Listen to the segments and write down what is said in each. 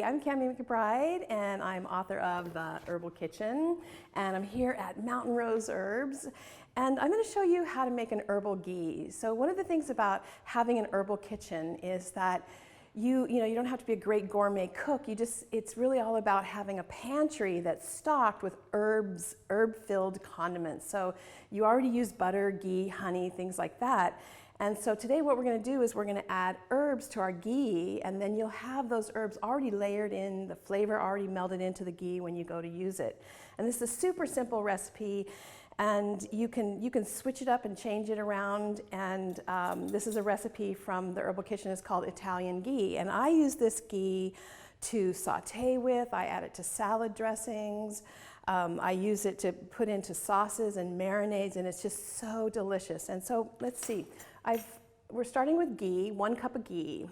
everybody. I'm Kami McBride, and I'm author of The Herbal Kitchen, and I'm here at Mountain Rose Herbs, and I'm going to show you how to make an herbal ghee. So one of the things about having an herbal kitchen is that you don't have to be a great gourmet cook. It's really all about having a pantry that's stocked with herb-filled condiments. So you already use butter, ghee, honey, things like that. And so today what we're going to do is we're going to add herbs to our ghee, and then you'll have those herbs already layered in, the flavor already melded into the ghee when you go to use it. And this is a super simple recipe, and you can switch it up and change it around. And this is a recipe from the Herbal Kitchen. It's called Italian ghee, and I use this ghee to saute with. I add it to salad dressings. I use it to put into sauces and marinades, and it's just so delicious. And so let's see. We're starting with ghee, 1 cup of ghee.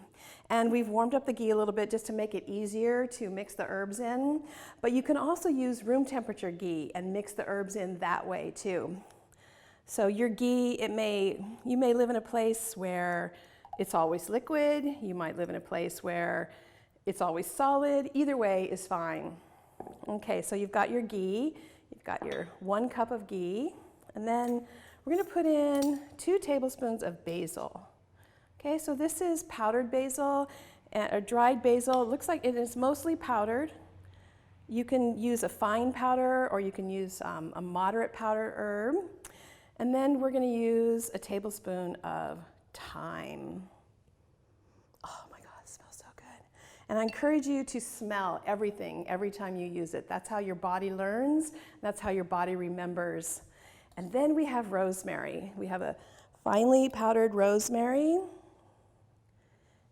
And we've warmed up the ghee a little bit just to make it easier to mix the herbs in. But you can also use room temperature ghee and mix the herbs in that way too. So your ghee, you may live in a place where it's always liquid. You might live in a place where it's always solid. Either way is fine. Okay, so you've got your ghee, you've got your 1 cup of ghee, and then we're going to put in 2 tablespoons of basil. Okay, so this is powdered basil, or dried basil. It looks like it is mostly powdered. You can use a fine powder, or you can use a moderate powdered herb. And then we're going to use a tablespoon of thyme. Oh my God, it smells so good. And I encourage you to smell everything every time you use it. That's how your body learns. That's how your body remembers. And then we have rosemary. We have a finely powdered rosemary.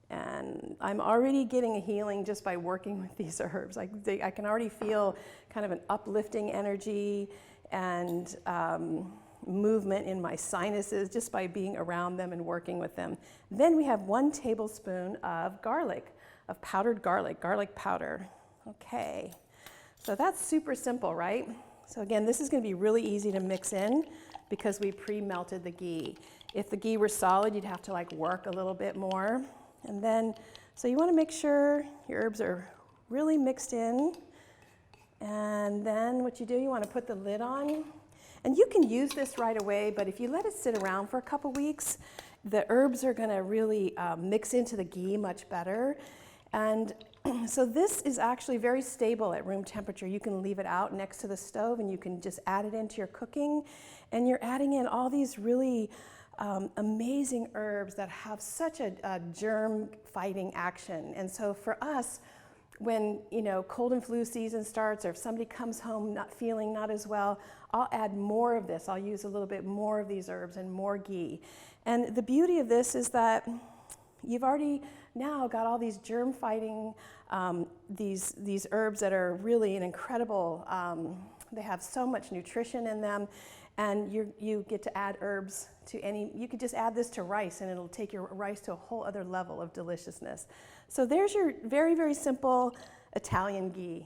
And I'm already getting a healing just by working with these herbs. I can already feel kind of an uplifting energy and movement in my sinuses just by being around them and working with them. Then we have 1 tablespoon of garlic, of powdered garlic powder. Okay, so that's super simple, right? So again, this is going to be really easy to mix in because we pre-melted the ghee. If the ghee were solid, you'd have to work a little bit more. And then, so you want to make sure your herbs are really mixed in. And then what you do, you want to put the lid on. And you can use this right away, but if you let it sit around for a couple weeks, the herbs are going to really mix into the ghee much better. And so this is actually very stable at room temperature. You can leave it out next to the stove and you can just add it into your cooking. And you're adding in all these really amazing herbs that have such a germ-fighting action. And so for us, when cold and flu season starts, or if somebody comes home not feeling not as well, I'll add more of this. I'll use a little bit more of these herbs and more ghee. And the beauty of this is that you've already now got all these germ-fighting, these herbs that are really an incredible, they have so much nutrition in them, and you get to add herbs to you could just add this to rice and it'll take your rice to a whole other level of deliciousness. So there's your very, very simple Italian ghee.